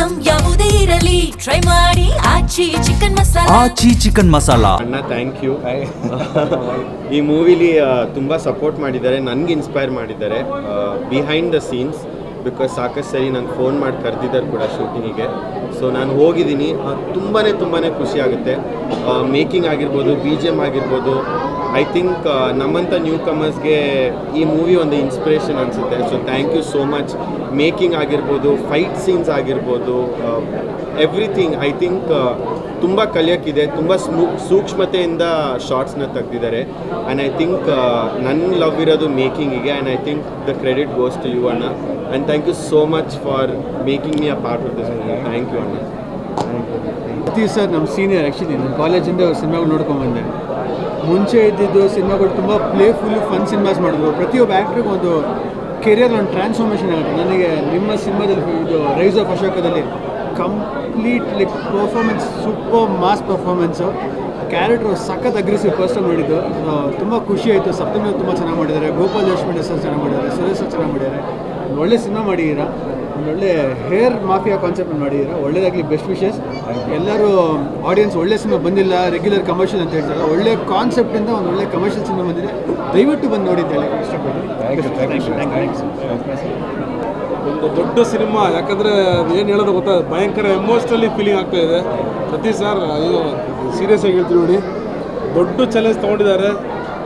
Item ಯಾವುದೇ ಇರಲಿ try ಮಾಡಿ ಆಚಿ ಚಿಕನ್ ಮಸಾಲಾ. ಅಣ್ಣ ಥ್ಯಾಂಕ್ ಯು. ಈ ಮೂವಿಲಿ ತುಂಬ ಸಪೋರ್ಟ್ ಮಾಡಿದ್ದಾರೆ, ನನಗೆ ಇನ್ಸ್ಪೈರ್ ಮಾಡಿದ್ದಾರೆ ಬಿಹೈಂಡ್ ದ ಸೀನ್ಸ್. ಬಿಕಾಸ್ ಸಾಕಷ್ಟು ಸರಿ ನಂಗೆ ಫೋನ್ ಮಾಡಿ ಕರೆದಿದ್ದಾರೆ ಕೂಡ ಶೂಟಿಂಗಿಗೆ. ಸೊ ನಾನು ಹೋಗಿದ್ದೀನಿ, ತುಂಬಾ ಖುಷಿ ಆಗುತ್ತೆ. ಮೇಕಿಂಗ್ ಆಗಿರ್ಬೋದು, BGM ಆಗಿರ್ಬೋದು. ಐ ಥಿಂಕ್ ನಮ್ಮಂಥ ನ್ಯೂ ಕಮರ್ಸ್ಗೆ ಈ ಮೂವಿ ಒಂದು ಇನ್ಸ್ಪಿರೇಷನ್ ಅನಿಸುತ್ತೆ. So thank you so much. Making ಆಗಿರ್ಬೋದು, ಫೈಟ್ ಸೀನ್ಸ್ ಆಗಿರ್ಬೋದು, ಎವ್ರಿಥಿಂಗ್ ಐ ಥಿಂಕ್ ತುಂಬ ಕಲಿಯೋಕ್ಕಿದೆ. ತುಂಬ ಸೂಕ್ಷ್ಮತೆಯಿಂದ ಶಾರ್ಟ್ಸ್ನ ತೆಗ್ದಿದ್ದಾರೆ. ಆ್ಯಂಡ್ ಐ ಥಿಂಕ್ ನನ್ನ ಲವ್ ಇರೋದು ಮೇಕಿಂಗಿಗೆ. And I think the credit goes to you ಅಣ್ಣ. And thank you so much for making me a part of this movie. Thank you ಅಣ್ಣ. ಸತೀಶ್ ಸರ್ ನಮ್ಮ ಸೀನಿಯರ್. ಆ್ಯಕ್ಚುಲಿ ನಾನು ಕಾಲೇಜಿಂದ ಸಿನಿಮಾಗಳು ನೋಡ್ಕೊಂಬಂದೆ. ಮುಂಚೆ ಇದ್ದಿದ್ದು ಸಿನಿಮಾಗಳು ತುಂಬ ಪ್ಲೇಫುಲ್ ಫನ್ ಸಿನಿಮಾಸ್ ಮಾಡಿದ್ರು. ಪ್ರತಿಯೊಬ್ಬ ಆ್ಯಕ್ಟ್ರಿಗೂ ಒಂದು ಕೆರಿಯರ್ ಒಂದು ಟ್ರಾನ್ಸ್ಫಾರ್ಮೇಷನ್ ಆಗುತ್ತೆ. ನನಗೆ ನಿಮ್ಮ ಸಿನಿಮಾದಲ್ಲಿ ಇದು ರೈಸ್ ಆಫ್ ಅಶೋಕದಲ್ಲಿ complete like performance, super mass performance. Character ಸಖತ್ ಅಗ್ರೆಸಿವ್ ಫಸ್ಟ್ ಟೈಮ್ ನೋಡಿದ್ದು. ತುಂಬ ಖುಷಿ ಆಯಿತು. ಸಪ್ತಮಿ ತುಂಬ ಚೆನ್ನಾಗಿ ಮಾಡಿದ್ದಾರೆ, ಗೋಪಾಲ್ ದೇಶಪಾಂಡೆ ಸರ್ ಚೆನ್ನಾಗಿ ಮಾಡಿದ್ದಾರೆ, ಸುರೇಶ್ ಸರ್ ಚೆನ್ನಾಗಿ ಮಾಡಿದ್ದಾರೆ. ಒಂದು ಒಳ್ಳೆ ಸಿನಿಮಾ ಮಾಡಿದ್ದೀರಾ, ಒಂದು ಒಳ್ಳೆ ಹೇರ್ ಮಾಫಿಯಾ ಕಾನ್ಸೆಪ್ಟ್ ಮಾಡಿದ್ದೀರಾ. ಒಳ್ಳೆಯದಾಗಲಿ, ಬೆಸ್ಟ್ ವಿಶಸ್. ಎಲ್ಲರೂ ಆಡಿಯನ್ಸ್ ಒಳ್ಳೆ ಸಿನಿಮಾ ಬಂದಿಲ್ಲ, ರೆಗ್ಯುಲರ್ ಕಮರ್ಷಿಯಲ್ ಅಂತ ಹೇಳ್ತಾರೆ. ಒಳ್ಳೆ ಕಾನ್ಸೆಪ್ಟಿಂದ ಒಂದು ಒಳ್ಳೆ ಕಮರ್ಷಿಯಲ್ ಸಿನಿಮಾ ಬಂದಿದೆ, ದಯವಿಟ್ಟು ಬಂದು ನೋಡಿದ್ದೇನೆ ಇಷ್ಟಪಡ್ತೀನಿ. ಒಂದು ದೊಡ್ಡ ಸಿನಿಮಾ, ಯಾಕಂದರೆ ಏನು ಹೇಳೋದು ಗೊತ್ತಾ, ಭಯಂಕರ ಎಮೋಷ್ನಲಿ ಫೀಲಿಂಗ್ ಆಗ್ತಾ ಇದೆ. ಸತೀಶ್ ಸರ್ ಅಯ್ಯೋ ಸೀರಿಯಸ್ ಆಗಿ ಹೇಳ್ತೀವಿ ನೋಡಿ, ದೊಡ್ಡ ಚಾಲೆಂಜ್ ತೊಗೊಂಡಿದ್ದಾರೆ.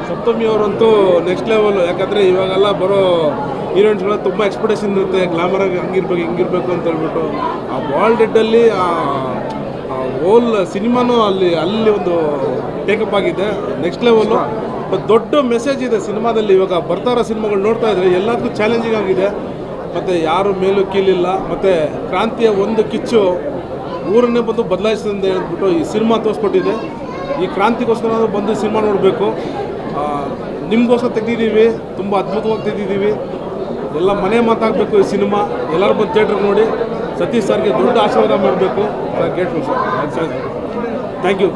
ಸಪ್ತಮಿ ಅವರಂತೂ ನೆಕ್ಸ್ಟ್ ಲೆವೆಲು. ಯಾಕಂದರೆ ಇವಾಗೆಲ್ಲ ಬರೋ ಹೀರೋಯಿನ್ಸ್ಗಳ ತುಂಬ ಎಕ್ಸ್ಪೆಕ್ಟೇಷನ್ ಇರುತ್ತೆ, ಗ್ಲಾಮರಾಗಿ ಹಂಗಿರ್ಬೇಕು ಹಿಂಗಿರ್ಬೇಕು ಅಂತ ಹೇಳ್ಬಿಟ್ಟು. ಆ ಬಾಲ್ ಡೆಡ್ಡಲ್ಲಿ ಆ ಹೋಲ್ ಸಿನಿಮಾನೂ ಅಲ್ಲಿ ಒಂದು ಟೇಕಪ್ ಆಗಿದೆ, ನೆಕ್ಸ್ಟ್ ಲೆವೆಲು. ದೊಡ್ಡ ಮೆಸೇಜ್ ಇದೆ ಸಿನಿಮಾದಲ್ಲಿ. ಇವಾಗ ಬರ್ತಾ ಇರೋ ಸಿನಿಮಾಗಳು ನೋಡ್ತಾ ಇದ್ರೆ ಎಲ್ಲದಕ್ಕೂ ಚಾಲೆಂಜಿಂಗ್ ಆಗಿದೆ. ಮತ್ತು ಯಾರು ಮೇಲೂ ಕೀಲಿಲ್ಲ. ಮತ್ತು ಕ್ರಾಂತಿಯ ಒಂದು ಕಿಚ್ಚು ಊರನ್ನೇ ಬಂದು ಬದಲಾಯಿಸಿದೆ ಅಂತ ಹೇಳ್ಬಿಟ್ಟು ಈ ಸಿನಿಮಾ ತೋರಿಸ್ಕೊಟ್ಟಿದೆ. ಈ ಕ್ರಾಂತಿಗೋಸ್ಕರ ಬಂದು ಸಿನಿಮಾ ನೋಡಬೇಕು. ನಿಮಗೋಸ್ಕರ ತೆಗೆದಿದ್ದೀವಿ, ತುಂಬ ಅದ್ಭುತವಾಗಿ ತೆಗೆದಿದ್ದೀವಿ. ಎಲ್ಲ ಮನೆ ಮಾತಾಗಬೇಕು ಈ ಸಿನಿಮಾ. ಎಲ್ಲರೂ ಬಂದು ಥಿಯೇಟ್ರಿಗೆ ನೋಡಿ ಸತೀಶ್ ಸರ್ಗೆ ದೊಡ್ಡ ಆಶೀರ್ವಾದ ಮಾಡಬೇಕು. Sir grateful sir. Thank you.